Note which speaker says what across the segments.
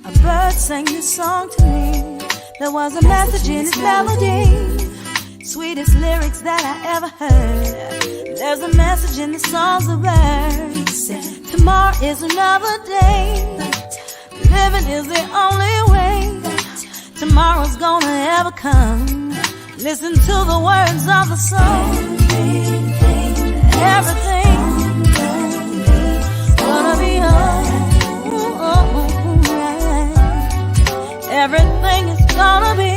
Speaker 1: A bird sang this song to me. There was a message in its melody, sweetest lyrics that I ever heard. There's a message in the songs of birds. Tomorrow is another day. Living is the only way. Tomorrow's gonna ever come. Listen to the words of the song. Everything gonna be alright. Everything is gonna be.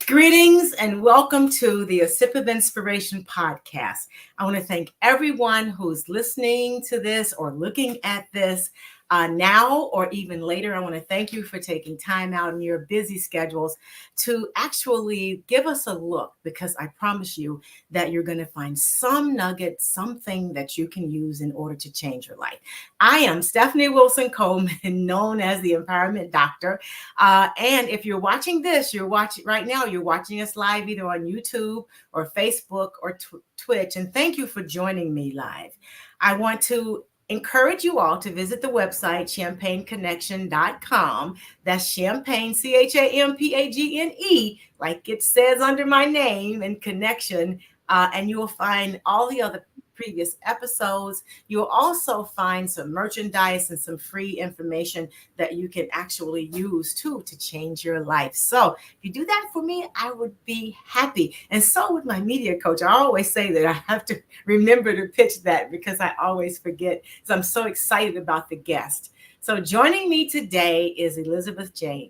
Speaker 2: Greetings and welcome to the A Sip of Inspiration podcast. I want to thank everyone who's listening to this or looking at this now or even later. I want to thank you for taking time out in your busy schedules to actually give us a look, because I promise you that you're going to find some nugget, something that you can use in order to change your life. I am Stephanie Wilson-Coleman, known as the Empowerment Doctor. And if you're watching this, you're watching us live either on YouTube or Facebook or Twitch. And thank you for joining me live. I want to encourage you all to visit the website, champagneconnection.com. That's Champagne, CHAMPAGNE, like it says under my name, and connection. And you will find all the other previous episodes. You'll also find some merchandise and some free information that you can actually use too to change your life. So if you do that for me, I would be happy. And so would my media coach. I always say that I have to remember to pitch that because I always forget. So I'm so excited about the guest. So joining me today is Elizabeth Jane.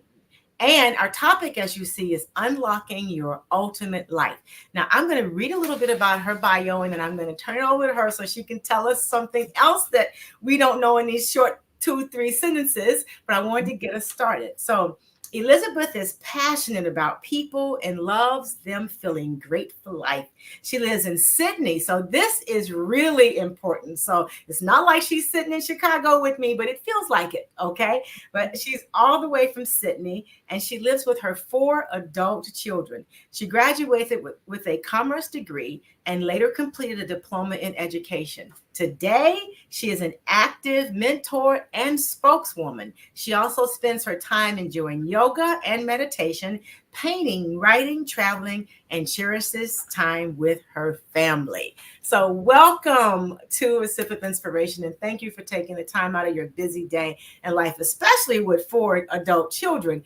Speaker 2: And our topic, as you see, is unlocking your ultimate life. Now, I'm going to read a little bit about her bio, and then I'm going to turn it over to her so she can tell us something else that we don't know in these short 2-3 sentences, but I wanted to get us started. So Elizabeth is passionate about people and loves them feeling great for life. She lives in Sydney, so this is really important. So it's not like she's sitting in Chicago with me, but it feels like it, okay? But she's all the way from Sydney, and she lives with her 4 adult children. She graduated with a commerce degree and later completed a diploma in education. Today, she is an active mentor and spokeswoman. She also spends her time enjoying yoga and meditation, painting, writing, traveling, and cherishes time with her family. So welcome to A Sip of Inspiration, and thank you for taking the time out of your busy day and life, especially with 4 adult children,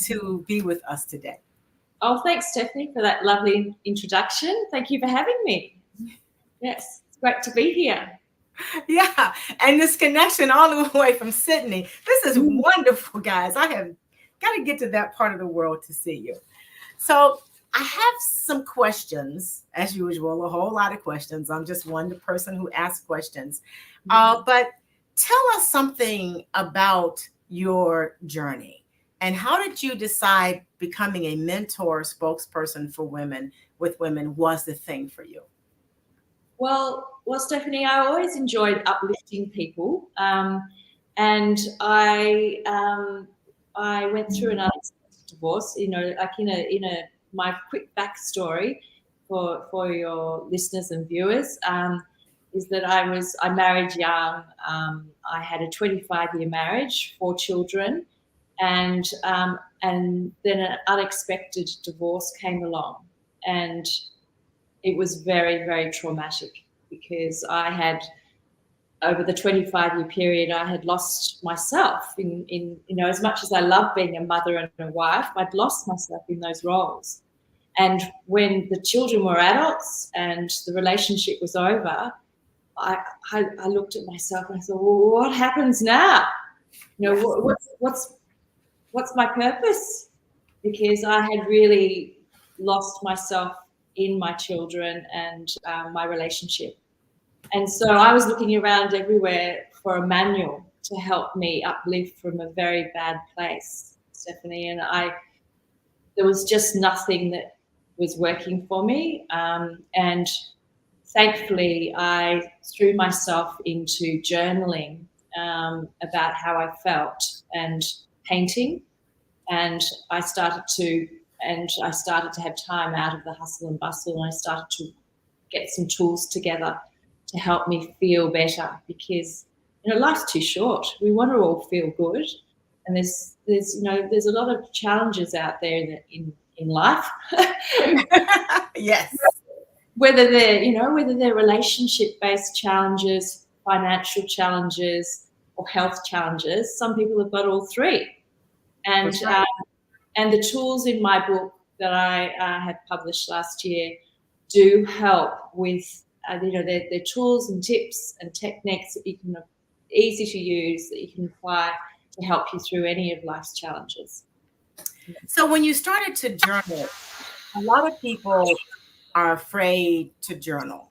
Speaker 2: to be with us today.
Speaker 3: Oh, thanks, Stephanie, for that lovely introduction. Thank you for having me. Yes, it's great to be here.
Speaker 2: Yeah, and this connection all the way from Sydney. This is wonderful, guys. I have got to get to that part of the world to see you. So I have some questions, as usual, a whole lot of questions. I'm just one person who asks questions. But tell us something about your journey. And how did you decide becoming a mentor spokesperson for women was the thing for you?
Speaker 3: Well, Stephanie, I always enjoyed uplifting people, and I went through an unexpected divorce. You know, like my quick backstory for your listeners and viewers is that I married young. I had a 25-year marriage, 4 children. And then an unexpected divorce came along, and it was very, very traumatic because I had, over the 25-year period, I had lost myself in as much as I love being a mother and a wife, I'd lost myself in those roles. And when the children were adults and the relationship was over, I looked at myself and I thought, well, what happens now? You know, what's my purpose? Because I had really lost myself in my children and my relationship. And so I was looking around everywhere for a manual to help me uplift from a very bad place, Stephanie. And there was just nothing that was working for me. And thankfully, I threw myself into journaling about how I felt and painting. And I started to have time out of the hustle and bustle, and I started to get some tools together to help me feel better, because life's too short. We want to all feel good, and there's a lot of challenges out there in life.
Speaker 2: Yes.
Speaker 3: Whether they're relationship-based challenges, financial challenges, or health challenges. Some people have got all three. And
Speaker 2: Right.
Speaker 3: And the tools in my book that I had published last year do help with, they're tools and tips and techniques that you can, easy to use, that you can apply to help you through any of life's challenges.
Speaker 2: So when you started to journal, a lot of people are afraid to journal.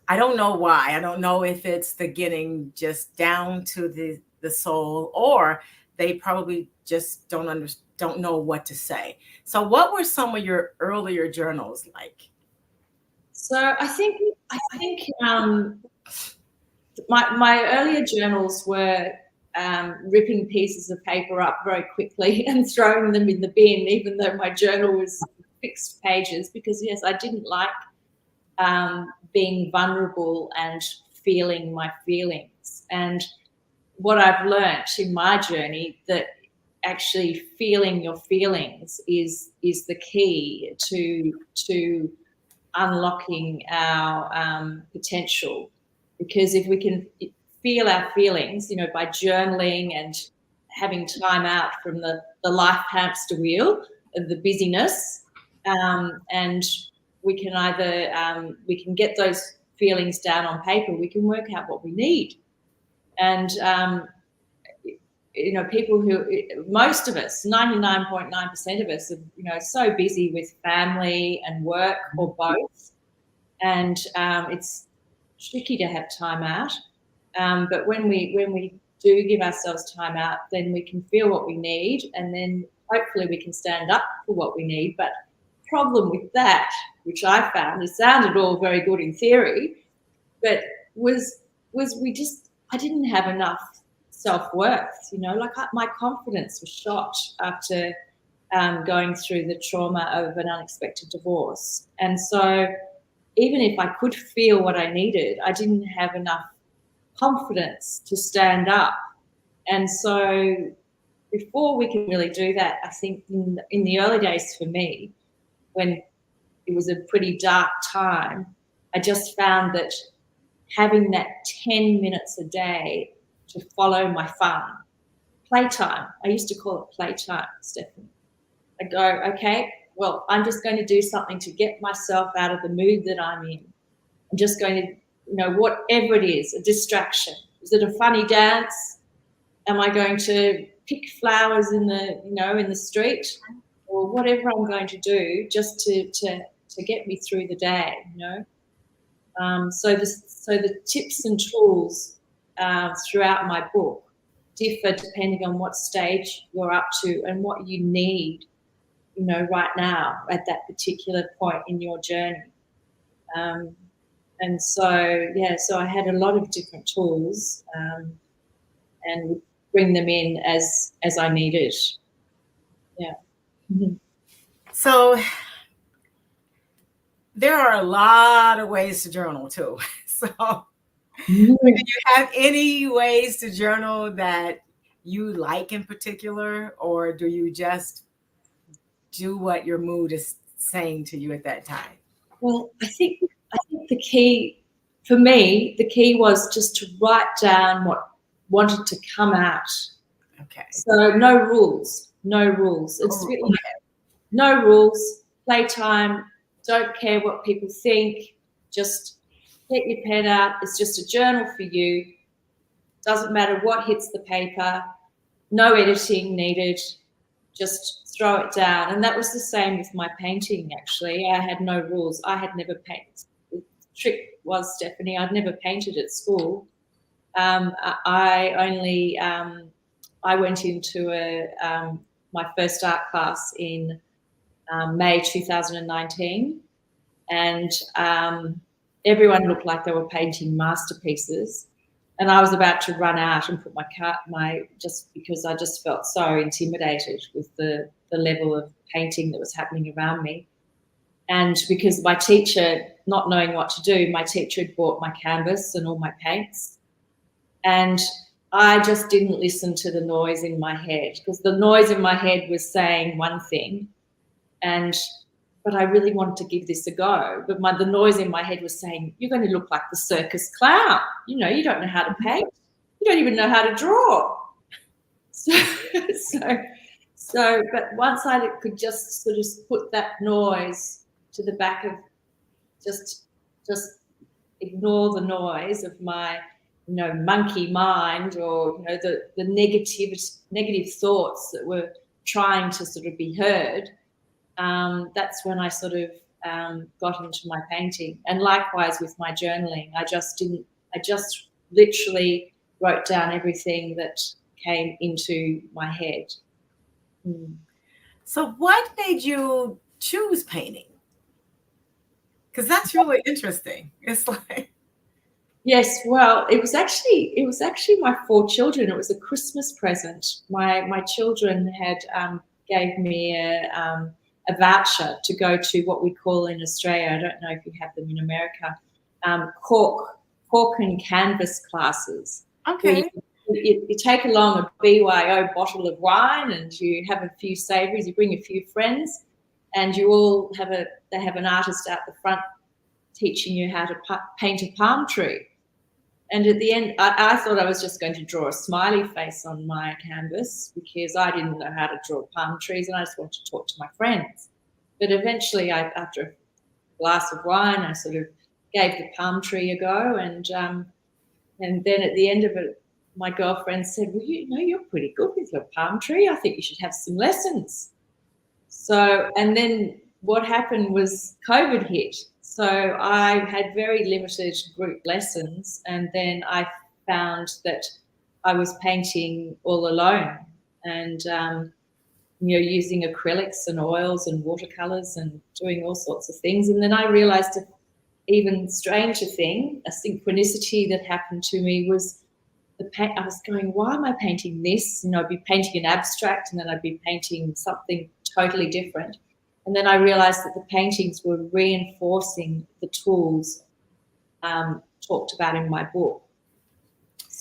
Speaker 2: I don't know why. I don't know if it's the getting just down to the soul, or they probably just don't know what to say. So what were some of your earlier journals like?
Speaker 3: So I think my earlier journals were ripping pieces of paper up very quickly and throwing them in the bin, even though my journal was fixed pages, because yes, I didn't like being vulnerable and feeling my feelings. And what I've learnt in my journey, that actually feeling your feelings is the key to unlocking our potential. Because if we can feel our feelings, by journaling and having time out from the life hamster wheel of the busyness, and we can either we can get those feelings down on paper, we can work out what we need. And people who, most of us, 99.9% of us are, so busy with family and work, or both. And it's tricky to have time out. But when we do give ourselves time out, then we can feel what we need, and then hopefully we can stand up for what we need. But the problem with that, which I found, it sounded all very good in theory, but was I didn't have enough self-worth, my confidence was shot after going through the trauma of an unexpected divorce. And so even if I could feel what I needed, I didn't have enough confidence to stand up. And so before we can really do that, I think in the early days for me, when it was a pretty dark time, I just found that having that 10 minutes a day to follow my fun, playtime. I used to call it playtime, Stephanie. I go, okay, well, I'm just going to do something to get myself out of the mood that I'm in. I'm just going to, whatever it is, a distraction. Is it a funny dance? Am I going to pick flowers in the street, or whatever I'm going to do just to get me through the day, So the tips and tools throughout my book differ depending on what stage you're up to and what you need, right now at that particular point in your journey. And so I had a lot of different tools, and would bring them in as I needed. Yeah. Mm-hmm.
Speaker 2: So there are a lot of ways to journal too. So do you have any ways to journal that you like in particular, or do you just do what your mood is saying to you at that time?
Speaker 3: Well, I think the key for me, was just to write down what wanted to come out.
Speaker 2: Okay.
Speaker 3: So no rules. It's really no rules, playtime, don't care what people think, just get your pen out. It's just a journal for you. Doesn't matter what hits the paper, no editing needed, just throw it down. And that was the same with my painting, actually. I had no rules. I had never painted. The trick was, Stephanie, I'd never painted at school. I went into my first art class in May 2019, and everyone looked like they were painting masterpieces. And I was about to run out and put just because I just felt so intimidated with the level of painting that was happening around me. And because my teacher not knowing what to do, my teacher had bought my canvas and all my paints, and I just didn't listen to the noise in my head, because the noise in my head was saying one thing, but I really wanted to give this a go. But the noise in my head was saying, you're going to look like the circus clown. You know, you don't know how to paint. You don't even know how to draw. But once I could just sort of put that noise to the back of, just ignore the noise of my, monkey mind, or, the negative thoughts that were trying to sort of be heard. That's when I sort of got into my painting. And likewise with my journaling, I just literally wrote down everything that came into my head.
Speaker 2: So what made you choose painting? Because that's really interesting. It's like,
Speaker 3: yes, well, it was actually my 4 children. It was a Christmas present. My children had gave me a voucher to go to what we call in Australia, I don't know if you have them in America, cork and canvas classes.
Speaker 2: okay.
Speaker 3: You take along a BYO bottle of wine, and you have a few savouries, you bring a few friends, and you all they have an artist out the front teaching you how to paint a palm tree. And at the end, I thought I was just going to draw a smiley face on my canvas, because I didn't know how to draw palm trees, and I just wanted to talk to my friends. But eventually, after a glass of wine, I sort of gave the palm tree a go, and then at the end of it, my girlfriend said, well, you're pretty good with your palm tree. I think you should have some lessons. So, and then what happened was COVID hit. So I had very limited group lessons, and then I found that I was painting all alone, and using acrylics and oils and watercolors and doing all sorts of things. And then I realized an even stranger thing, a synchronicity that happened to me, was I was going, why am I painting this? I'd be painting an abstract, and then I'd be painting something totally different. And then I realized that the paintings were reinforcing the tools talked about in my book.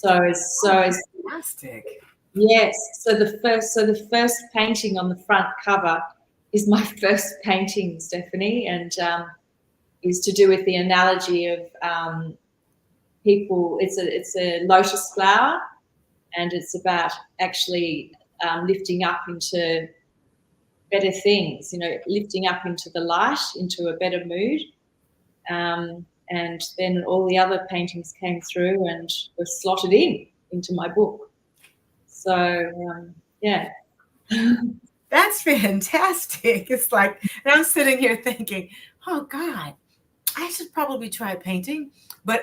Speaker 2: Fantastic.
Speaker 3: Yes. So the first painting on the front cover is my first painting, Stephanie, and is to do with the analogy of people. It's a lotus flower, and it's about actually lifting up into better things, lifting up into the light, into a better mood. And then all the other paintings came through and were slotted into my book. So, yeah.
Speaker 2: That's fantastic. It's like, and I'm sitting here thinking, oh God, I should probably try painting, but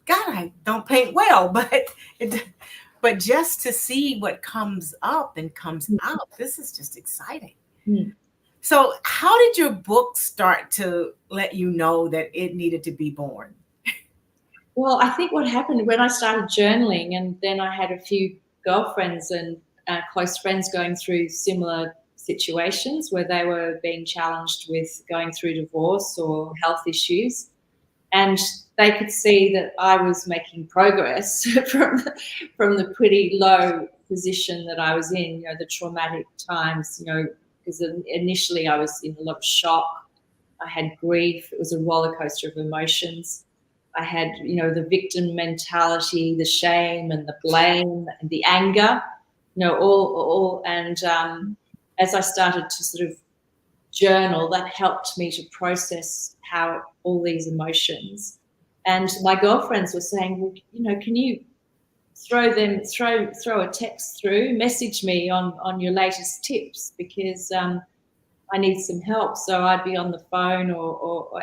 Speaker 2: God, I don't paint well, but just to see what comes up and comes out, this is just exciting. So how did your book start to let you know that it needed to be born?
Speaker 3: Well, I think what happened when I started journaling, and then I had a few girlfriends and close friends going through similar situations where they were being challenged with going through divorce or health issues. And they could see that I was making progress from the pretty low position that I was in, the traumatic times, because initially I was in a lot of shock. I had grief. It was a roller coaster of emotions. I had, the victim mentality, the shame and the blame and the anger, all. And as I started to sort of journal, that helped me to process how all these emotions. And my girlfriends were saying, well, can you throw a text through, message me on your latest tips, because I need some help. So I'd be on the phone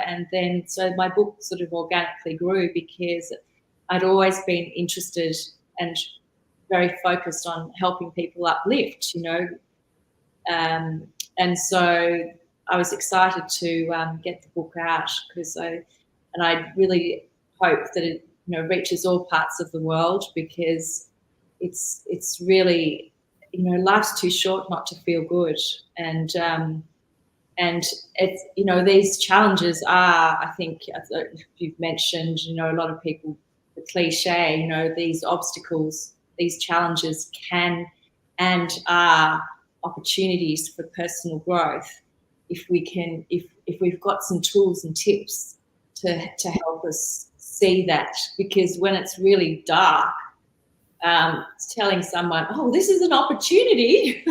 Speaker 3: and then so my book sort of organically grew, because I'd always been interested and very focused on helping people uplift, and so I was excited to get the book out, because I really hope that it reaches all parts of the world, because it's really, life's too short not to feel good, and And it's, these challenges are, I think, as you've mentioned, a lot of people, the cliche, these obstacles, these challenges can and are opportunities for personal growth if we've got some tools and tips to help us see that. Because when it's really dark, telling someone, oh, this is an opportunity.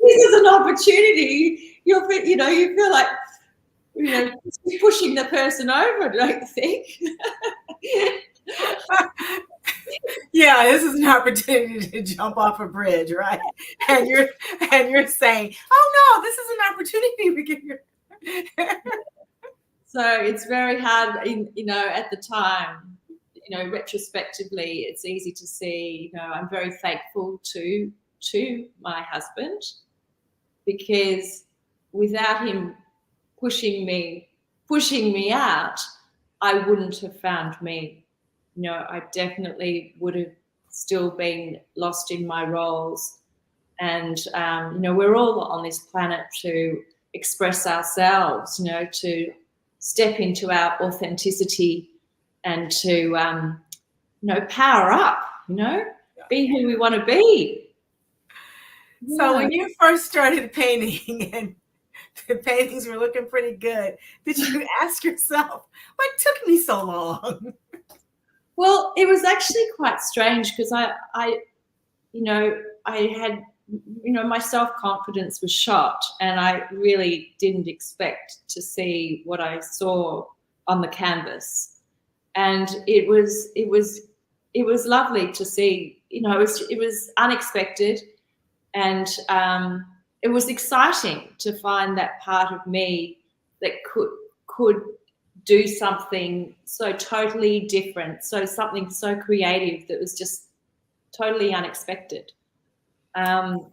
Speaker 3: This is an opportunity. You feel like, pushing the person over, don't you think?
Speaker 2: Yeah, this is an opportunity to jump off a bridge, right? And you're saying, oh no, this is an opportunity to get your.
Speaker 3: So it's very hard, at the time. Retrospectively, it's easy to see. I'm very thankful to my husband, because without him pushing me out, I wouldn't have found me. I definitely would have still been lost in my roles. And, we're all on this planet to express ourselves, to step into our authenticity and to, power up, be who we want to be.
Speaker 2: So when you first started painting and the paintings were looking pretty good, did you ask yourself, what took me so long?
Speaker 3: Well, it was actually quite strange, because I had, my self-confidence was shot, and I really didn't expect to see what I saw on the canvas. And it was lovely to see, it was unexpected, and it was exciting to find that part of me that could do something so totally different, so something so creative that was just totally unexpected.
Speaker 2: Was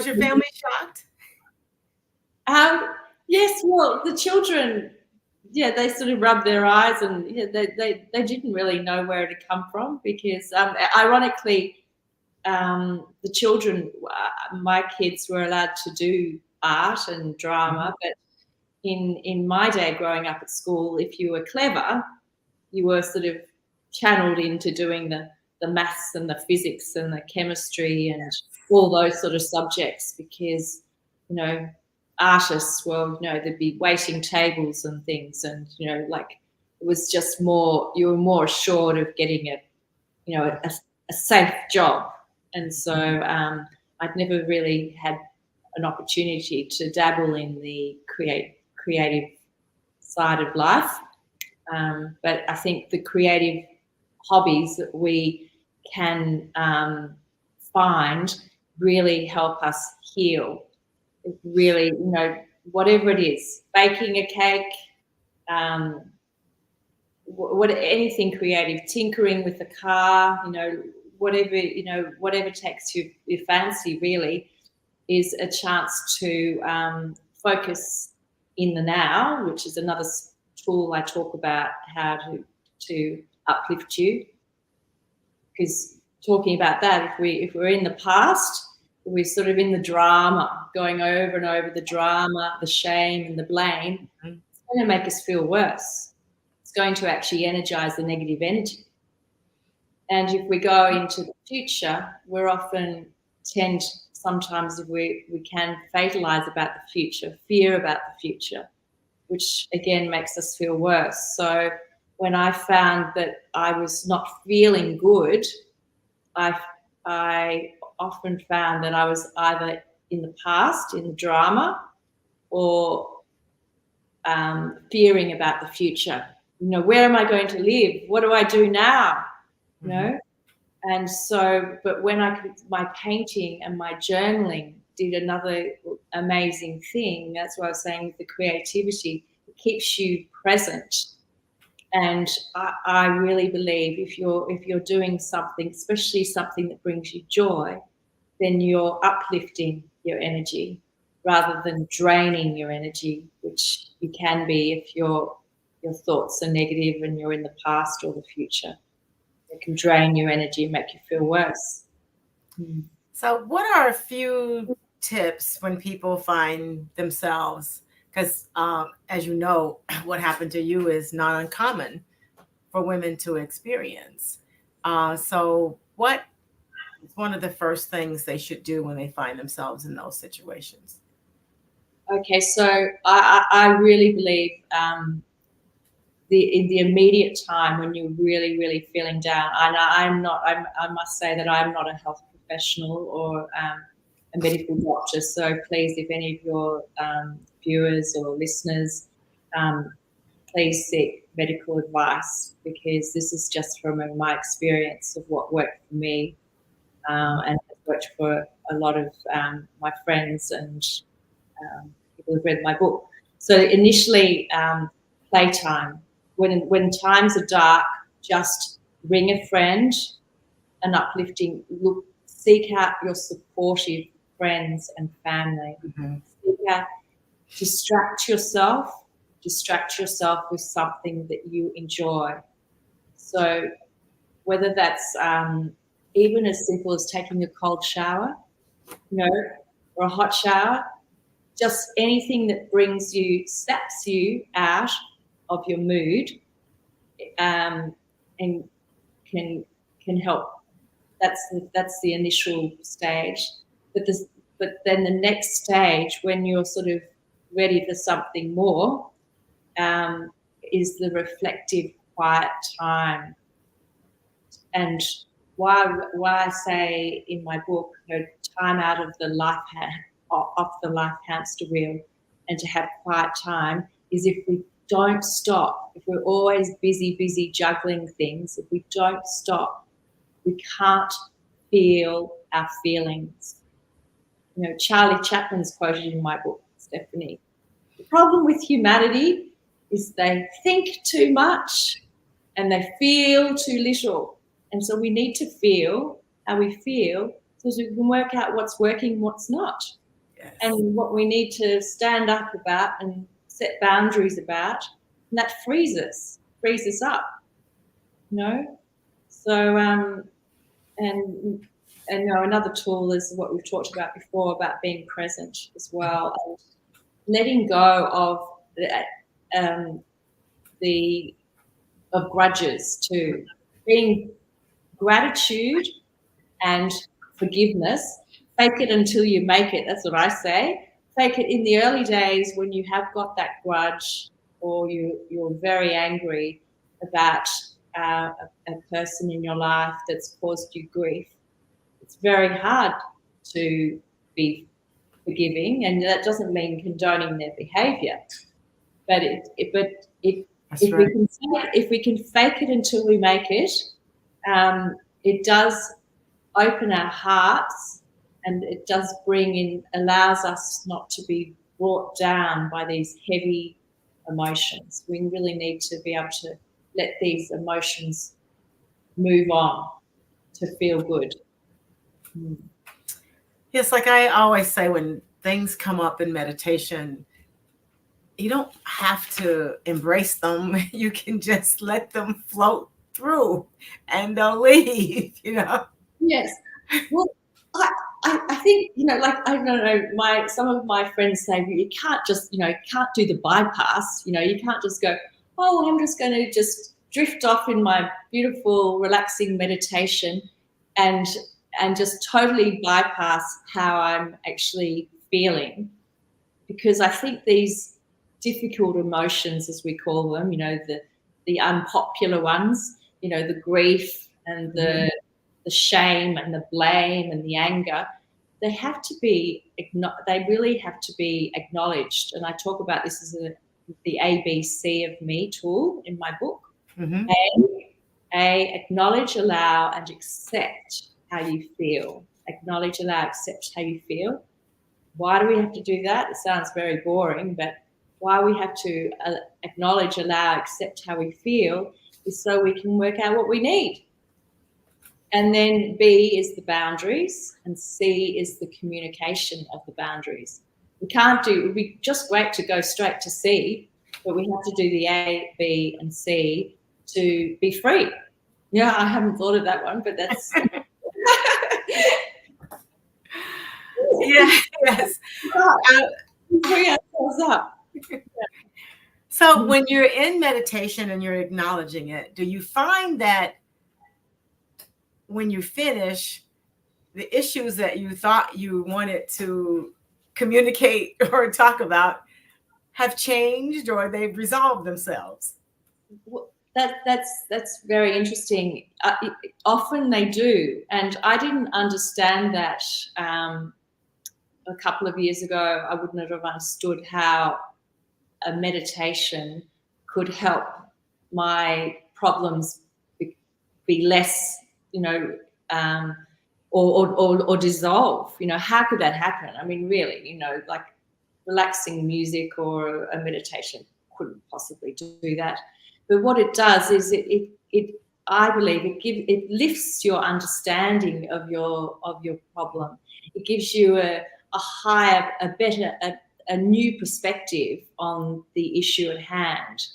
Speaker 2: your family shocked?
Speaker 3: Yes, well, the children, they sort of rubbed their eyes, and they didn't really know where it had come from, because ironically, the children, my kids, were allowed to do art and drama, but in my day growing up at school, if you were clever, you were sort of channeled into doing the maths and the physics and the chemistry and all those sort of subjects, because artists, there'd be waiting tables and things, and it was just more, you were more assured of getting a safe job. And so I'd never really had an opportunity to dabble in the creative side of life. But I think the creative hobbies that we can find really help us heal. It really, whatever it is, baking a cake, anything creative, tinkering with a car, whatever takes your fancy, really, is a chance to focus in the now, which is another tool I talk about, how to uplift you. Because talking about that, if we're in the past, we're sort of in the drama, going over and over the drama, the shame and the blame, it's going to make us feel worse. It's going to actually energize the negative energy. And if we go into the future, we're often sometimes, if we can, fatalize about the future, fear about the future, which again makes us feel worse. So when I found that I was not feeling good, I often found that I was either in the past, in the drama, or fearing about the future. Where am I going to live? What do I do now? And so, but when my painting and my journaling did another amazing thing. That's why I was saying, with the creativity, it keeps you present. And I really believe if you're doing something, especially something that brings you joy, then you're uplifting your energy rather than draining your energy, which you can be if your thoughts are negative and you're in the past or the future. It can drain your energy and make you feel worse.
Speaker 2: So, what are a few tips when people find themselves? Because, as you know, what happened to you is not uncommon for women to experience. So, what is one of the first things they should do when they find themselves in those situations?
Speaker 3: Okay, so I really believe in the immediate time when you're really, really feeling down. And I must say that I'm not a health professional or a medical doctor. So please, if any of your viewers or listeners, please seek medical advice, because this is just from my experience of what worked for me and has worked for a lot of my friends and people who've read my book. So initially, playtime. When times are dark, just ring a friend, an uplifting look. Seek out your supportive friends and family.
Speaker 2: Mm-hmm.
Speaker 3: Seek out, distract yourself. Distract yourself with something that you enjoy. So whether that's even as simple as taking a cold shower, or a hot shower, just anything that snaps you out of your mood, and can help. That's the initial stage. But then the next stage, when you're sort of ready for something more, is the reflective, quiet time. And why I say in my book, time out of the off the life hamster wheel, and to have quiet time, is if we don't stop, if we're always busy juggling things, if we don't stop, we can't feel our feelings. Charlie Chaplin's quoted in my book, Stephanie. The problem with humanity is they think too much and they feel too little. And so we need to feel how we feel so we can work out what's working, what's not. Yes. And what we need to stand up about and set boundaries about, and that frees us up, So, and another tool is what we've talked about before, about being present as well, and letting go of of grudges too. Being gratitude and forgiveness. Fake it until you make it. That's what I say. Fake it in the early days when you have got that grudge, or you're very angry about a person in your life that's caused you grief. It's very hard to be forgiving, and that doesn't mean condoning their behaviour. But if we can fake it until we make it, it does open our hearts, and it does allows us not to be brought down by these heavy emotions. We really need to be able to let these emotions move on to feel good.
Speaker 2: Yes, like I always say, when things come up in meditation, you don't have to embrace them. You can just let them float through and they'll leave,
Speaker 3: Yes. Well, I think, like, I don't know, some of my friends say, you can't just, can't do the bypass, you can't just go, oh, I'm just going to just drift off in my beautiful, relaxing meditation and just totally bypass how I'm actually feeling. Because I think these difficult emotions, as we call them, the unpopular ones, the grief and the shame and the blame and the anger, they really have to be acknowledged. And I talk about this as the ABC of me tool in my book.
Speaker 2: Mm-hmm.
Speaker 3: Acknowledge, allow, and accept how you feel. Acknowledge, allow, accept how you feel. Why do we have to do that? It sounds very boring, but why we have to acknowledge, allow, accept how we feel is so we can work out what we need. And then B is the boundaries, and C is the communication of the boundaries. It would be just great to go straight to C, but we have to do the A, B, and C to be free. Yeah, I haven't thought of that one, but that's...
Speaker 2: Yeah, yes. Uh,
Speaker 3: Bring ourselves up.
Speaker 2: so when you're in meditation and you're acknowledging it, do you find that when you finish, the issues that you thought you wanted to communicate or talk about have changed, or they've resolved themselves?
Speaker 3: That's very interesting. Often they do, and I didn't understand that a couple of years ago. I wouldn't have understood how a meditation could help my problems be less, or dissolve. How could that happen? I mean, really, like relaxing music or a meditation couldn't possibly do that. But what it does is it I believe it lifts your understanding of your problem. It gives you a higher, a better, a new perspective on the issue at hand,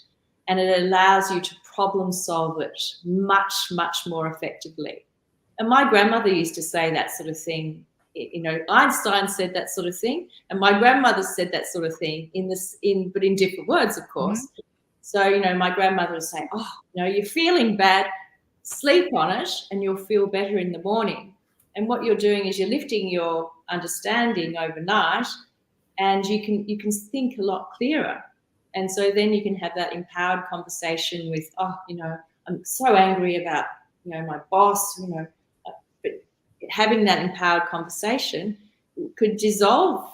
Speaker 3: and it allows you to problem solve it much, much more effectively. And my grandmother used to say that sort of thing. Einstein said that sort of thing, and my grandmother said that sort of thing but in different words, of course. Mm-hmm. So, my grandmother would say, "Oh, you're feeling bad, sleep on it, and you'll feel better in the morning." And what you're doing is you're lifting your understanding overnight, and you can think a lot clearer. And so then you can have that empowered conversation with, I'm so angry about, my boss, but having that empowered conversation could dissolve.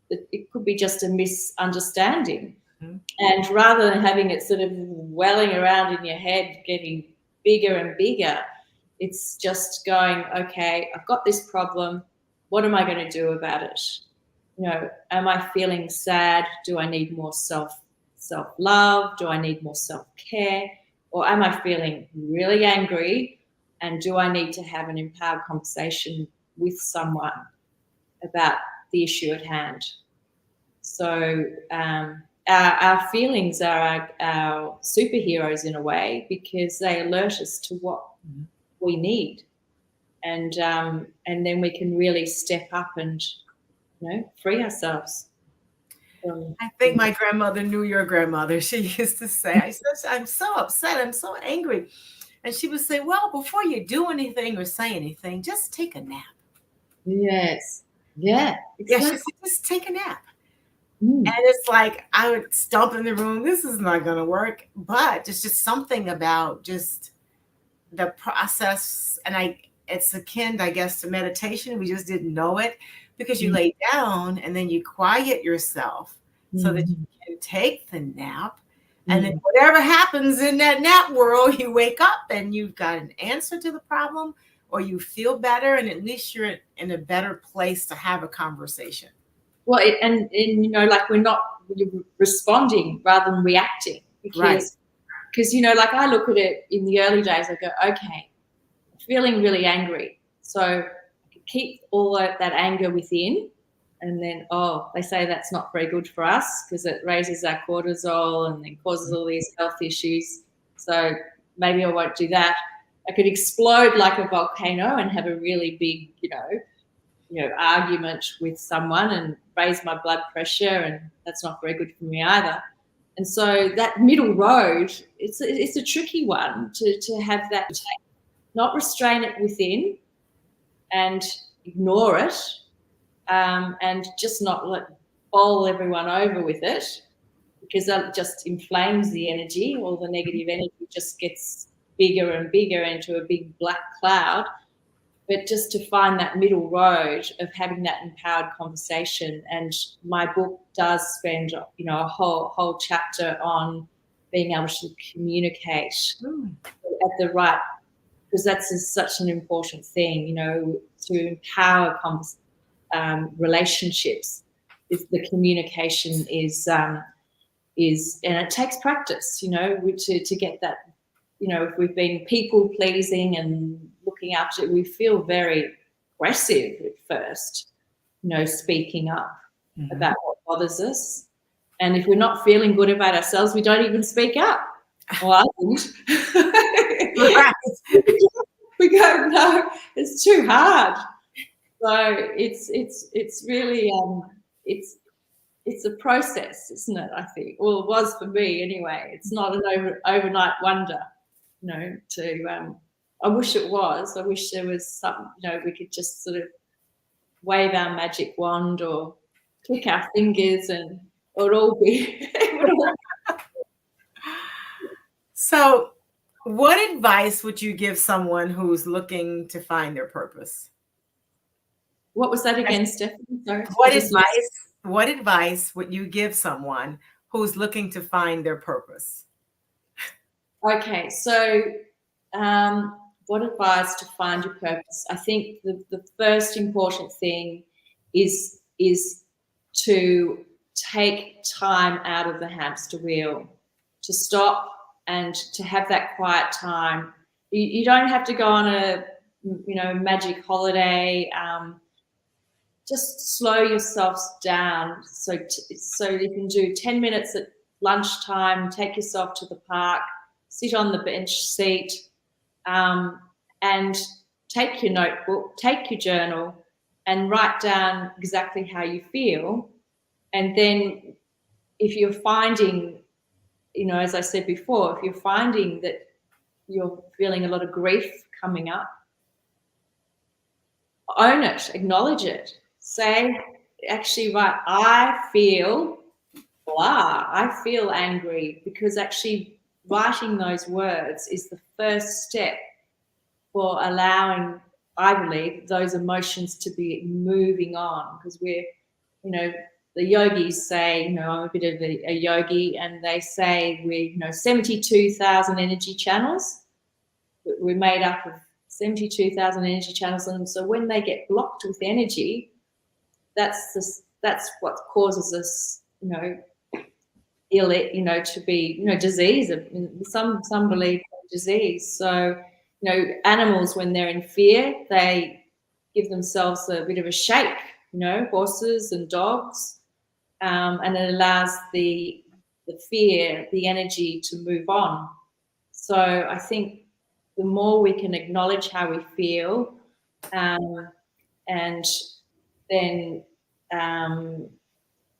Speaker 3: It could be just a misunderstanding. Mm-hmm. And rather than having it sort of welling around in your head, getting bigger and bigger, it's just going, okay, I've got this problem. What am I going to do about it? Am I feeling sad? Do I need more self-love? Do I need more self-care? Or am I feeling really angry? And do I need to have an empowered conversation with someone about the issue at hand? So our feelings are our superheroes in a way, because they alert us to what we need. And then we can really step up and, free ourselves.
Speaker 2: I think my grandmother knew your grandmother. She used to say, I'm so upset, I'm so angry. And she would say, well, before you do anything or say anything, just take a nap.
Speaker 3: Yes. Yeah.
Speaker 2: Exactly. Yeah, she said, just take a nap. And it's like, I would stomp in the room, this is not going to work. But it's just something about just the process. And it's akin, I guess, to meditation. We just didn't know it, because you lay down and then you quiet yourself so that you can take the nap. And then whatever happens in that nap world, you wake up and you've got an answer to the problem, or you feel better, and at least you're in a better place to have a conversation.
Speaker 3: Well, and like we're responding rather than reacting. Because, like I look at it in the early days, I go, okay, I'm feeling really angry. So I can keep all that anger within. And then, they say that's not very good for us, because it raises our cortisol and then causes all these health issues. So maybe I won't do that. I could explode like a volcano and have a really big, argument with someone and raise my blood pressure, and that's not very good for me either. And so that middle road, it's a tricky one to have that, not restrain it within and ignore it. And just not bowl everyone over with it, because that just inflames the energy. All the negative energy just gets bigger and bigger into a big black cloud. But just to find that middle road of having that empowered conversation. And my book does spend, a whole chapter on being able to communicate at the right, because that's such an important thing, to empower relationships. The communication is, and it takes practice, to get that. If we've been people pleasing and looking after it, we feel very aggressive at first, speaking up about what bothers us. And if we're not feeling good about ourselves, we don't even speak up. Well, I wouldn't. We go, no, it's too hard. So it's really it's a process, isn't it? I think. Well, it was for me anyway. It's not an overnight wonder, I wish it was. I wish there was some, we could just sort of wave our magic wand or click our fingers and it would all be.
Speaker 2: So, what advice would you give someone who's looking to find their purpose?
Speaker 3: What was that again, Stephanie? Sorry.
Speaker 2: What advice would you give someone who's looking to find their purpose?
Speaker 3: Okay, so what advice to find your purpose? I think the first important thing is to take time out of the hamster wheel, to stop and to have that quiet time. You don't have to go on a magic holiday. Just slow yourself down. So you can do 10 minutes at lunchtime. Take yourself to the park, sit on the bench seat, and take your notebook, take your journal, and write down exactly how you feel. And then, if you're finding, as I said before, if you're finding that you're feeling a lot of grief coming up, own it, acknowledge it. Say, actually, right, I feel blah, I feel angry, because actually writing those words is the first step for allowing, I believe, those emotions to be moving on. Because we're, the yogis say, I'm a bit of a yogi, and they say we're, 72,000 energy channels. We're made up of 72,000 energy channels, and so when they get blocked with energy, that's what causes us, ill, to be, disease. Some believe disease. So, animals, when they're in fear, they give themselves a bit of a shake. Horses and dogs, and it allows the fear, the energy to move on. So I think the more we can acknowledge how we feel, and then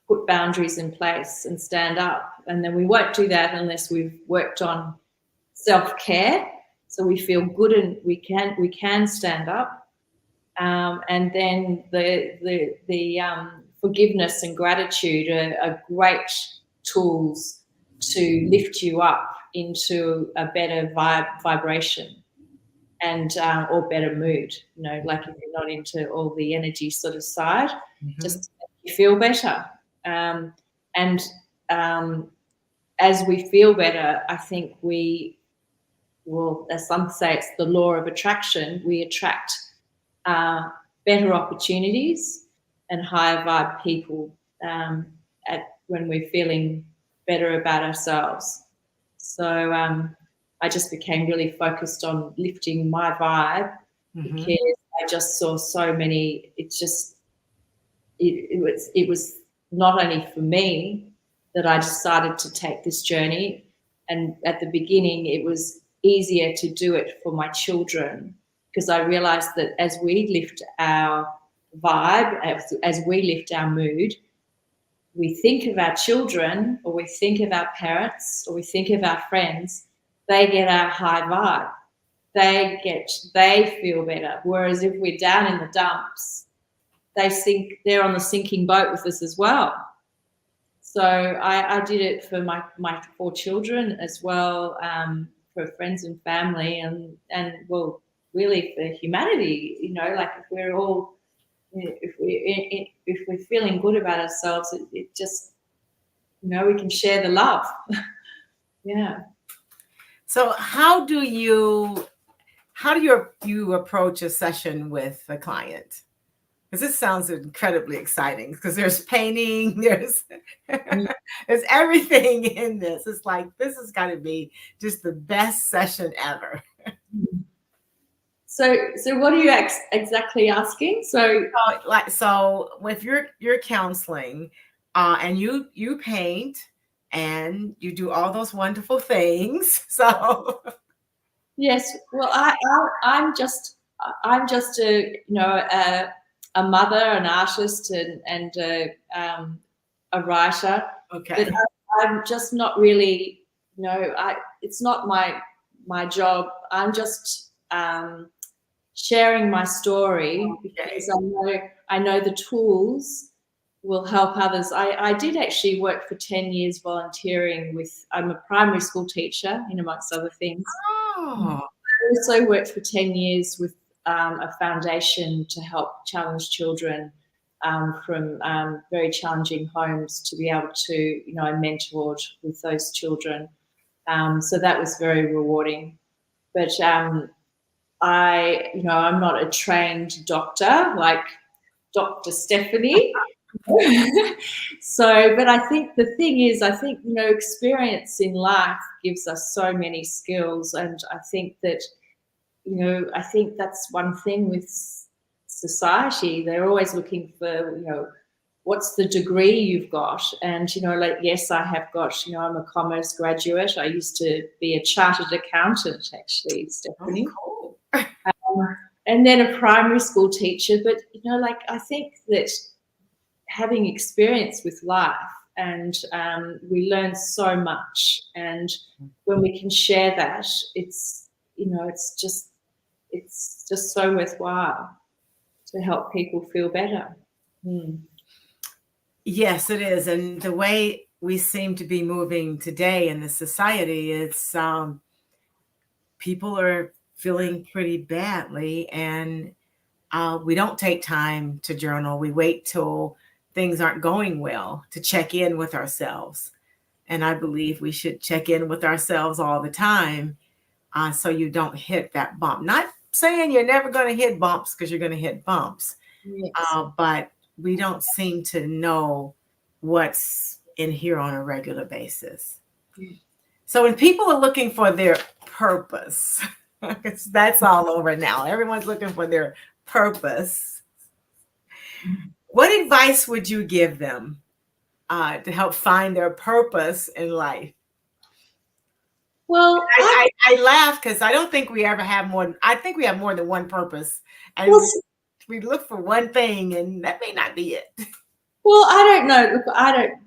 Speaker 3: put boundaries in place and stand up. And then we won't do that unless we've worked on self-care, so we feel good and we can stand up. And then the forgiveness and gratitude are great tools to lift you up into a better vibration and or better mood. Like if you're not into all the energy sort of side, just to make you feel better. And as we feel better, I think we will, as some say, it's the law of attraction. We attract better opportunities and higher vibe people when we're feeling better about ourselves. So I just became really focused on lifting my vibe, because I just saw so many. It was not only for me that I decided to take this journey, and at the beginning it was easier to do it for my children, because I realized that as we lift our vibe, as we lift our mood, we think of our children, or we think of our parents, or we think of our friends, they get our high vibe. They feel better. Whereas if we're down in the dumps, they're on the sinking boat with us as well. So I did it for my 4 children as well, for friends and family, and well, really for humanity. Like if we're all, if we're feeling good about ourselves, it just, we can share the love. Yeah.
Speaker 2: So how do you approach a session with a client? Because this sounds incredibly exciting, because there's painting, there's everything in this. It's like, this is going to be just the best session ever.
Speaker 3: So what are you exactly asking? So
Speaker 2: if you're counseling, and you paint and you do all those wonderful things. So
Speaker 3: yes, well, I'm just a a mother, an artist, and a writer.
Speaker 2: Okay.
Speaker 3: But I'm just not really, it's not my job. I'm just sharing my story because I know the tools will help others. I did actually work for 10 years volunteering I'm a primary school teacher, amongst other things.
Speaker 2: Oh.
Speaker 3: I also worked for 10 years with a foundation to help challenged children from very challenging homes to be able to, I mentored with those children. So that was very rewarding. But I'm not a trained doctor like Dr. Stephanie. But I think the thing is, experience in life gives us so many skills. And I think that, I think that's one thing with society. They're always looking for, what's the degree you've got? And, yes, I have got, I'm a commerce graduate. I used to be a chartered accountant, actually, Stephanie.
Speaker 2: Oh, cool.
Speaker 3: And then a primary school teacher. But, I think that having experience with life and we learn so much. And when we can share that, it's just so worthwhile to help people feel better.
Speaker 2: Yes, it is. And the way we seem to be moving today in the society, it's people are feeling pretty badly, and we don't take time to journal. We wait till things aren't going well to check in with ourselves. And I believe we should check in with ourselves all the time so you don't hit that bump. Not saying you're never going to hit bumps, because you're going to hit bumps.
Speaker 3: Yes.
Speaker 2: But we don't seem to know what's in here on a regular basis. So when people are looking for their purpose, that's all over now. Everyone's looking for their purpose. What advice would you give them to help find their purpose in life?
Speaker 3: Well,
Speaker 2: I laugh because I don't think we ever have more. I think we have more than one purpose. And we look for one thing, and that may not be it.
Speaker 3: Well, I don't know. Look,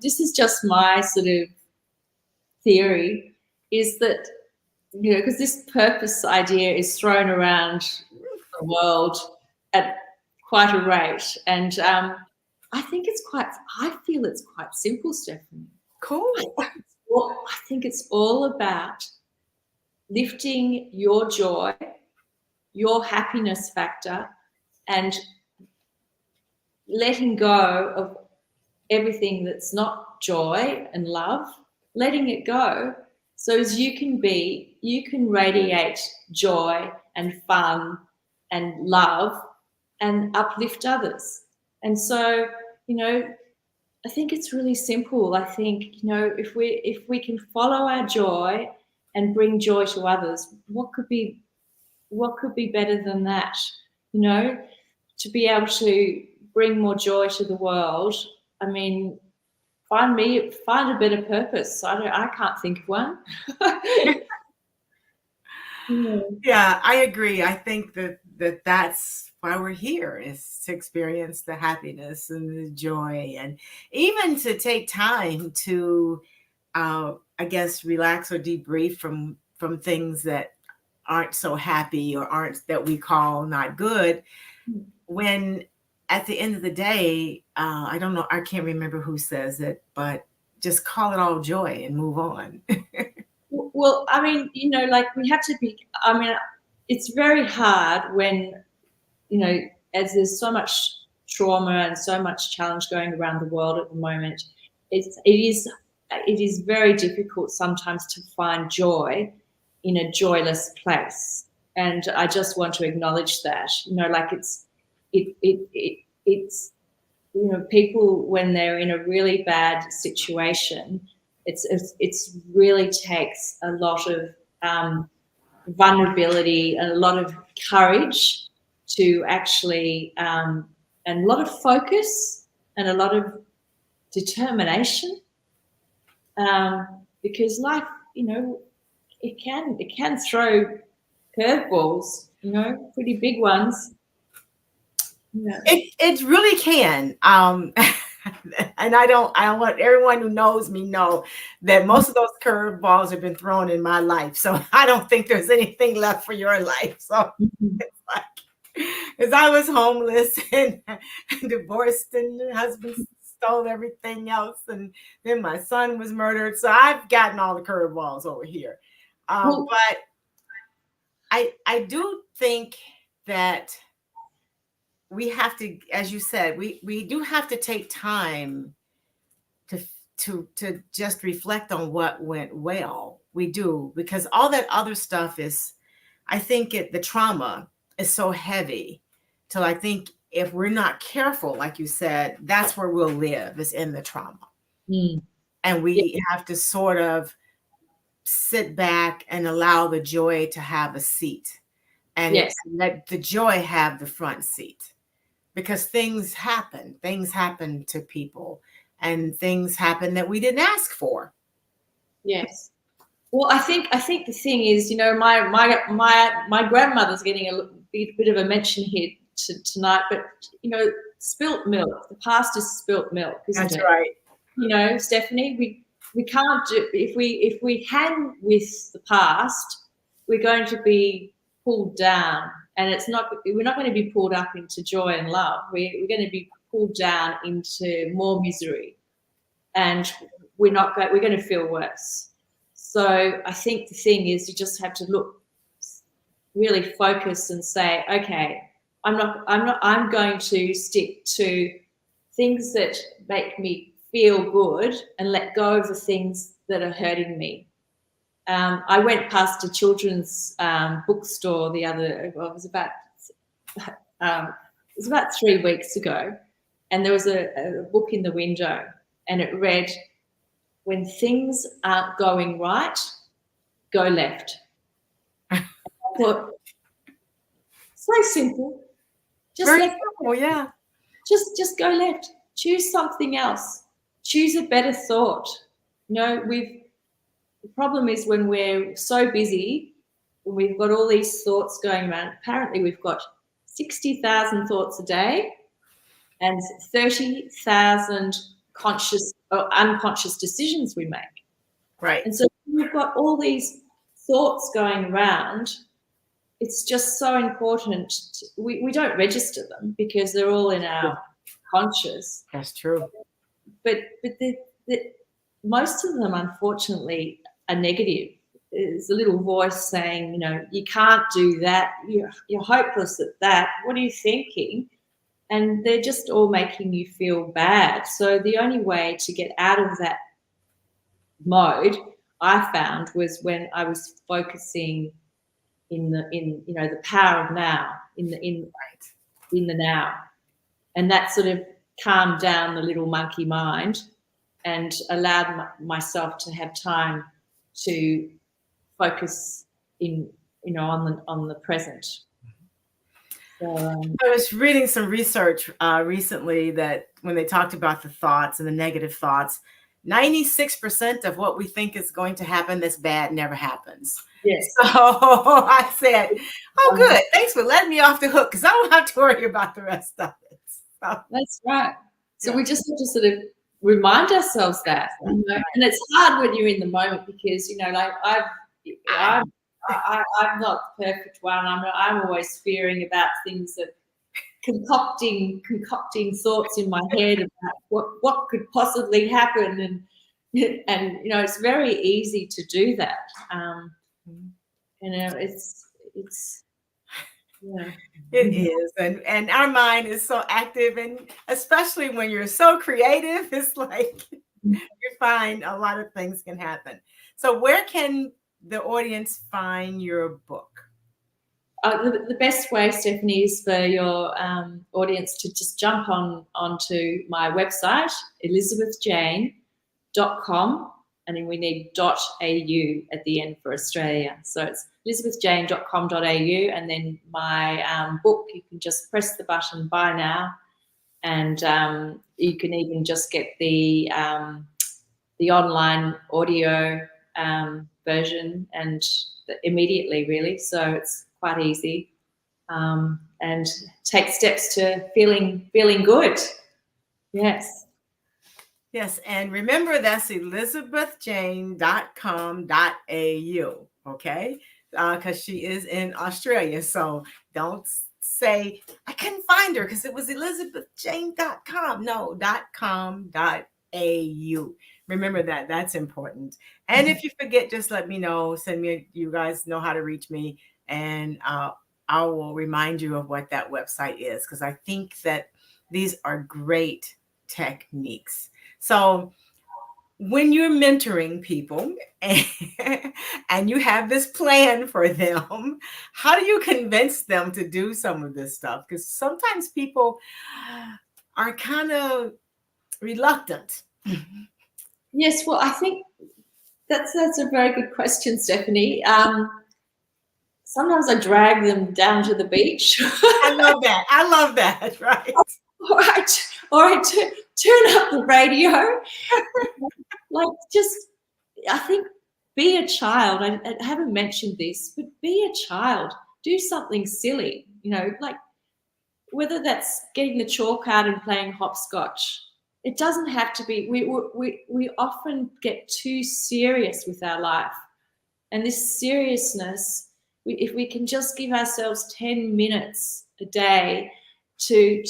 Speaker 3: this is just my sort of theory, is that, because this purpose idea is thrown around the world at quite a rate. And I feel it's quite simple, Stephanie.
Speaker 2: Cool.
Speaker 3: I think it's all about lifting your joy, your happiness factor, and letting go of everything that's not joy and love, letting it go, so as you can radiate joy and fun and love and uplift others. And so, I think it's really simple. I think, if we can follow our joy and bring joy to others, what could be better than that? To be able to bring more joy to the world. I mean, find a better purpose. I can't think of one.
Speaker 2: Yeah, I agree. I think that's why we're here, is to experience the happiness and the joy, and even to take time to, I guess, relax or debrief from things that aren't so happy or aren't, that we call not good. When at the end of the day, I don't know, I can't remember who says it, but just call it all joy and move on.
Speaker 3: Well, I mean, we have to be, it's very hard when, as there's so much trauma and so much challenge going around the world at the moment, it is very difficult sometimes to find joy in a joyless place. And I just want to acknowledge that, it's people, when they're in a really bad situation, it's really takes a lot of vulnerability and a lot of courage to actually, and a lot of focus and a lot of determination, because life, it can throw curveballs, pretty big ones. Yeah.
Speaker 2: It really can. And I don't want everyone who knows me know that most of those curveballs have been thrown in my life. So I don't think there's anything left for your life. So
Speaker 3: Mhm.
Speaker 2: it's like, because I was homeless and divorced, and the husband stole everything else, and then my son was murdered. So I've gotten all the curveballs over here.
Speaker 3: Well,
Speaker 2: But I do think that we have to, as you said, we do have to take time to to just reflect on what went well. We do, because all that other stuff is, I think the trauma is so heavy till I think if we're not careful, like you said, that's where we'll live, is in the trauma.
Speaker 3: mm,
Speaker 2: And
Speaker 3: yeah,
Speaker 2: we have to sort of sit back and allow the joy to have a seat, and
Speaker 3: yes,
Speaker 2: let the joy have the front seat, because things happen to people, and things happen that we didn't ask for.
Speaker 3: yes. Well, I think the thing is, my grandmother's getting a bit of a mention here tonight, but spilt milk. The past is spilt milk, isn't
Speaker 2: That's
Speaker 3: it?
Speaker 2: right.
Speaker 3: Stephanie, we can't do, if we hang with the past, we're going to be pulled down, and we're not going to be pulled up into joy and love. We're going to be pulled down into more misery, and we're going to feel worse. So I think the thing is, you just have to look, really focus and say, okay, I'm going to stick to things that make me feel good and let go of the things that are hurting me. I went past a children's bookstore it was about 3 weeks ago, and there was a book in the window, and it read, "When things aren't going right, go left." I thought, so simple. Just
Speaker 2: Very
Speaker 3: let
Speaker 2: simple, yeah.
Speaker 3: just go left. Choose something else. Choose a better thought. The problem is when we're so busy, when we've got all these thoughts going around. Apparently, we've got 60,000 thoughts a day and 30,000 conscious or unconscious decisions we make.
Speaker 2: Right.
Speaker 3: And so we've got all these thoughts going around. It's just so important. We don't register them because they're all in our conscious.
Speaker 2: That's true.
Speaker 3: But most of them, unfortunately, are negative. There's a little voice saying, you can't do that. You're hopeless at that. What are you thinking? And they're just all making you feel bad. So the only way to get out of that mode, I found, was when I was focusing in the power of now, in the now, and that sort of calmed down the little monkey mind and allowed myself to have time to focus on the present. So,
Speaker 2: I was reading some research recently that when they talked about the thoughts and the negative thoughts, 96% of what we think is going to happen that's bad never happens.
Speaker 3: yes,
Speaker 2: So I said, oh, good. Thanks for letting me off the hook, because I don't have to worry about the rest of it. So,
Speaker 3: that's right. So
Speaker 2: yeah.
Speaker 3: we just have to sort of remind ourselves that, and it's hard when you're in the moment because like I'm not the perfect one. I'm always fearing about things, that concocting thoughts in my head about what could possibly happen, and it's very easy to do that. It's yeah.
Speaker 2: It is, and our mind is so active, and especially when you're so creative, it's like you find a lot of things can happen. So where can the audience find your book?
Speaker 3: The best way, Stephanie, is for your audience to just jump onto my website, elizabethjane.com, and then we need .au at the end for Australia. So it's elizabethjane.com.au, and then my book, you can just press the button buy now, and you can even just get the online audio version and immediately, really. So it's quite easy. and take steps to feeling good. Yes.
Speaker 2: Yes, and remember that's elizabethjane.com.au, okay? Because she is in Australia, so don't say I couldn't find her because it was elizabethjane.com. No, .com.au. Remember that. That's important. And if you forget, just let me know. Send me. You guys know how to reach me, and I will remind you of what that website is, because I think that these are great techniques. So when you're mentoring people and you have this plan for them, how do you convince them to do some of this stuff? Because sometimes people are kind of reluctant.
Speaker 3: Yes, well, I think that's a very good question, Stephanie. Sometimes I drag them down to the beach.
Speaker 2: I love that. I love that. Right.
Speaker 3: Or I turn up the radio. Like, just, I think, be a child. I haven't mentioned this, but be a child. Do something silly, like whether that's getting the chalk out and playing hopscotch. It doesn't have to be. We often get too serious with our life, and this seriousness. If we can just give ourselves 10 minutes a day to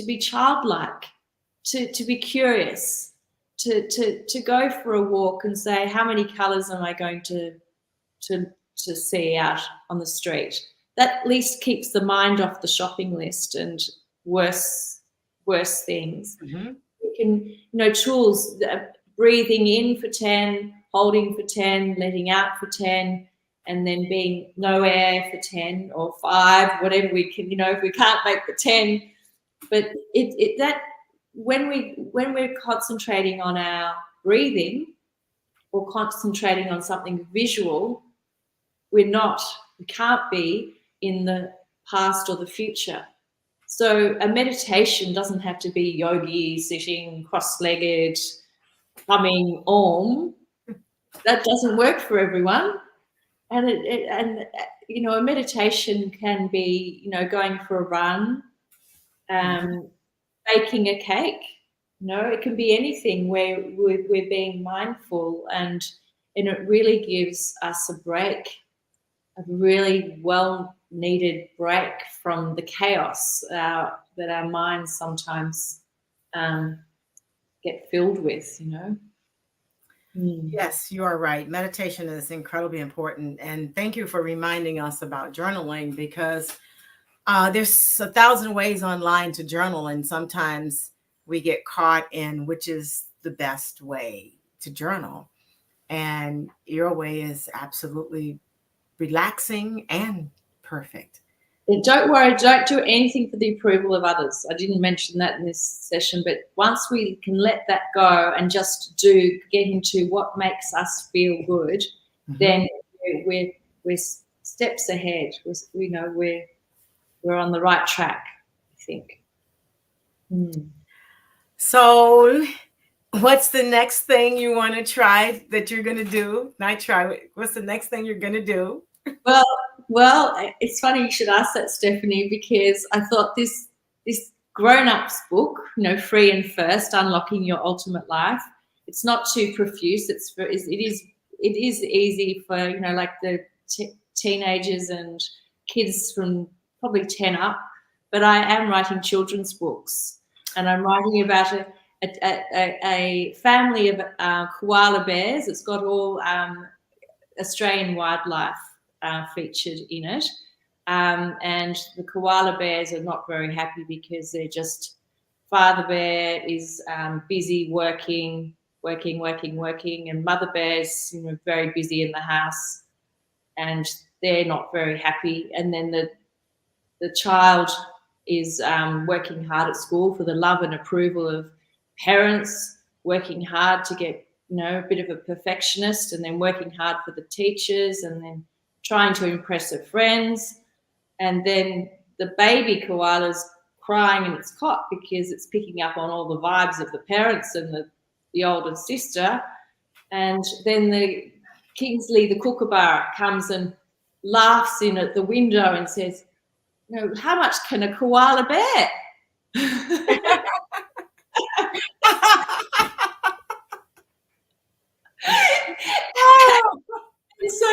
Speaker 3: be childlike, to be curious, to go for a walk and say, how many colours am I going to see out on the street? That at least keeps the mind off the shopping list and worse things.
Speaker 2: Mm-hmm.
Speaker 3: We can, tools, breathing in for 10, holding for 10, letting out for 10, and then being no air for 10 or 5, whatever we can, if we can't make the 10. But that when we're concentrating on our breathing or concentrating on something visual, we can't be in the past or the future. So a meditation doesn't have to be yogi, sitting cross-legged, humming Om. That doesn't work for everyone. And a meditation can be, going for a run, baking a cake. It can be anything where we're being mindful, and it really gives us a break, a really well-needed break from the chaos that our minds sometimes get filled with,
Speaker 2: Yes, you are right. Meditation is incredibly important. And thank you for reminding us about journaling, because there's 1,000 ways online to journal. And sometimes we get caught in which is the best way to journal. And your way is absolutely relaxing and perfect.
Speaker 3: Don't worry, don't do anything for the approval of others. I didn't mention that in this session, but once we can let that go and just get into what makes us feel good, then we're steps ahead. We're on the right track, I think.
Speaker 2: So what's the next thing you want to try that you're going to do? What's the next thing you're going to do?
Speaker 3: Well, it's funny you should ask that, Stephanie, because I thought this grown-ups book, Free and First, Unlocking Your Ultimate Life, it's not too profuse. It is easy for, like the teenagers and kids from probably 10 up, but I am writing children's books, and I'm writing about a family of koala bears. It's got all Australian wildlife featured in it, and the koala bears are not very happy because they're just, father bear is busy working, and mother bear's very busy in the house, and they're not very happy. And then the child is working hard at school for the love and approval of parents, working hard to get a bit of a perfectionist, and then working hard for the teachers, and then trying to impress her friends. And then the baby koala's crying in its cot because it's picking up on all the vibes of the parents and the older sister. And then the Kingsley, the kookaburra, comes and laughs in at the window and says, how much can a koala bear? So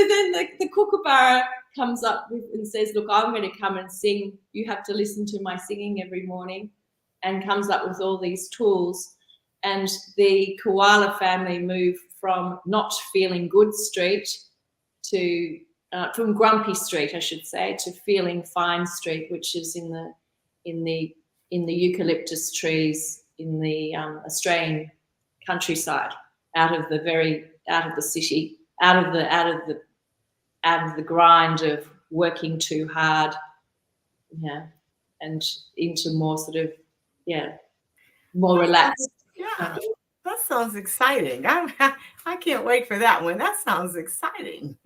Speaker 3: then the kookaburra comes up and says, look, I'm going to come and sing. You have to listen to my singing every morning, and comes up with all these tools. And the koala family move from not feeling good street to from grumpy street, I should say, to feeling fine street, which is in the eucalyptus trees in the Australian countryside, out of the city, out of the grind of working too hard, and into more sort of more relaxed.
Speaker 2: Yeah, that sounds exciting. I can't wait for that one. That sounds exciting.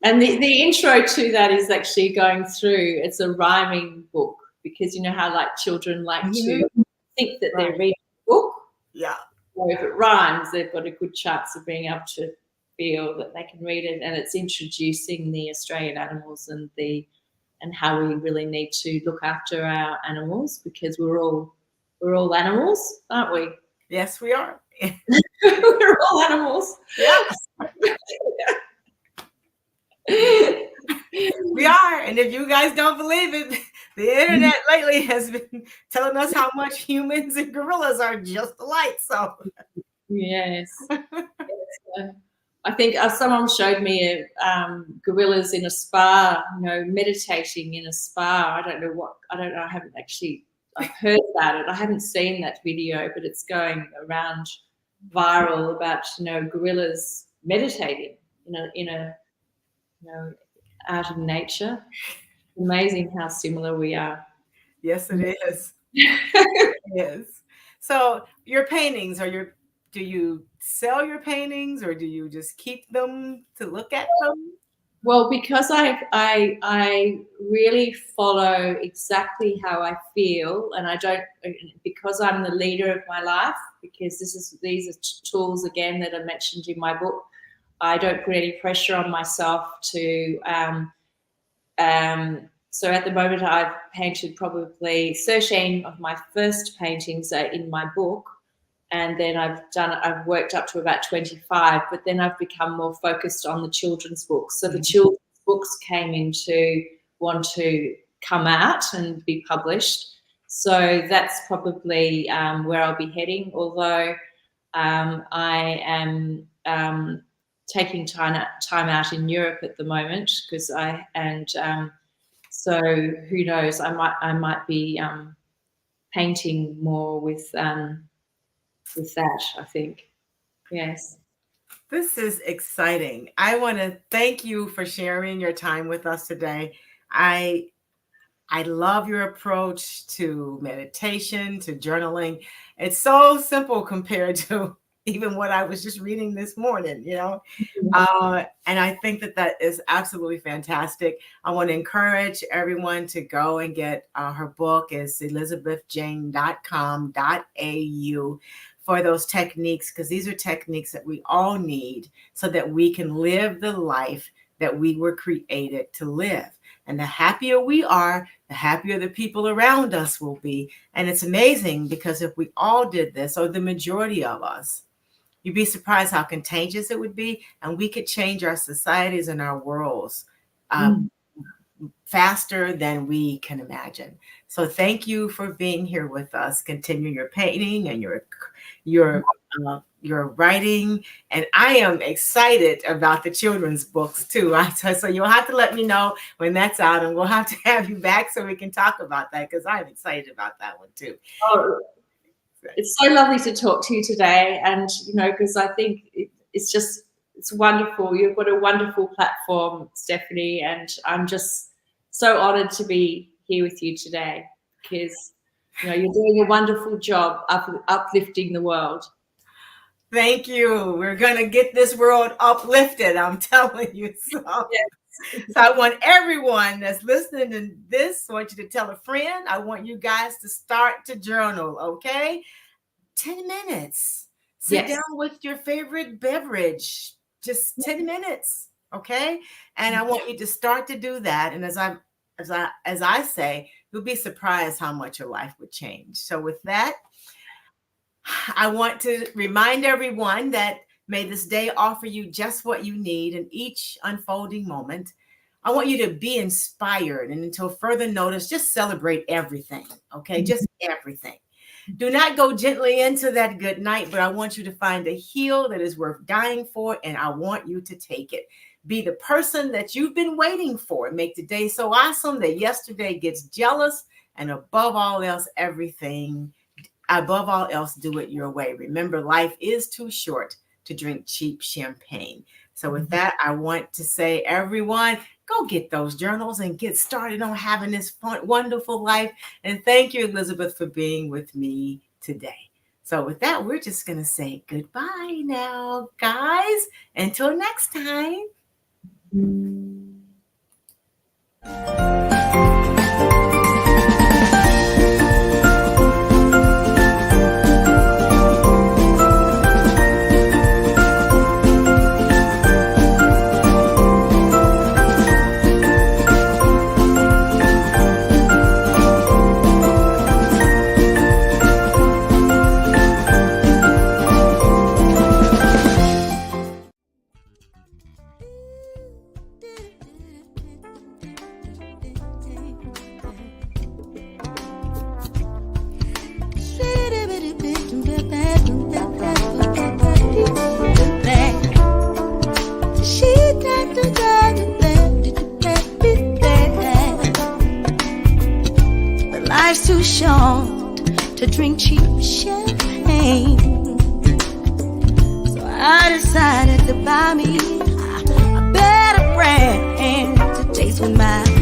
Speaker 3: And the intro to that is actually going through. It's a rhyming book, because you know how like children like to think that they're reading a book.
Speaker 2: Yeah.
Speaker 3: So if it rhymes, they've got a good chance of being able to feel that they can read it. And it's introducing the Australian animals and how we really need to look after our animals, because we're all animals, aren't we?
Speaker 2: Yes, we are.
Speaker 3: We're all animals.
Speaker 2: Yes. We are. And if you guys don't believe it, the internet lately has been telling us how much humans and gorillas are just alike. So
Speaker 3: yes. I think someone showed me gorillas in a spa, meditating in a spa. I don't know. I haven't actually. I've heard about it. I haven't seen that video, but it's going around viral about gorillas meditating out in nature. Amazing how similar we are.
Speaker 2: Yes, it is. It is. So your paintings, do you sell your paintings, or do you just keep them to look at them?
Speaker 3: Well, because I really follow exactly how I feel, and I don't, because I'm the leader of my life, because these are tools again that are mentioned in my book. I don't put any pressure on myself to. So at the moment, I've painted probably 13 of my first paintings are in my book. And then I've worked up to about 25, but then I've become more focused on the children's books. So the children's books came in to want to come out and be published. So that's probably where I'll be heading, although I am taking time out in Europe at the moment, because so who knows, I might be painting more with that, I think. Yes.
Speaker 2: This is exciting. I want to thank you for sharing your time with us today. I love your approach to meditation, to journaling. It's so simple compared to even what I was just reading this morning, and I think that is absolutely fantastic. I want to encourage everyone to go and get her book. It's elizabethjane.com.au for those techniques, because these are techniques that we all need so that we can live the life that we were created to live. And the happier we are, the happier the people around us will be. And it's amazing, because if we all did this, or the majority of us, you'd be surprised how contagious it would be. And we could change our societies and our worlds faster than we can imagine. So thank you for being here with us. Continue your painting and your writing. And I am excited about the children's books too. So you'll have to let me know when that's out, and we'll have to have you back so we can talk about that, because I'm excited about that one too.
Speaker 3: Oh, it's so lovely to talk to you today. And, because I think it's wonderful. You've got a wonderful platform, Stephanie, and I'm just so honored to be here with you today, because, you're doing a wonderful job uplifting the world.
Speaker 2: Thank you. We're going to get this world uplifted, I'm telling you. So, yes. So I want everyone that's listening to this, I want you to tell a friend. I want you guys to start to journal, okay? 10 minutes. Sit down with your favorite beverage. Just 10 minutes, Okay. And I want you to start to do that. And as I say, you'll be surprised how much your life would change. So with that, I want to remind everyone that may this day offer you just what you need in each unfolding moment. I want you to be inspired, and until further notice, just celebrate everything. Okay. Just everything. Do not go gently into that good night, but I want you to find a heel that is worth dying for, and I want you to take it. Be the person that you've been waiting for. Make the day so awesome that yesterday gets jealous, and above all else, do it your way. Remember, life is too short to drink cheap champagne. So with that, I want to say, everyone, go get those journals and get started on having this fun, wonderful life. And thank you, Elizabeth, for being with me today. So with that, we're just going to say goodbye now, guys. Until next time.
Speaker 1: Life's too short to drink cheap champagne, so I decided to buy me a better brand to taste with my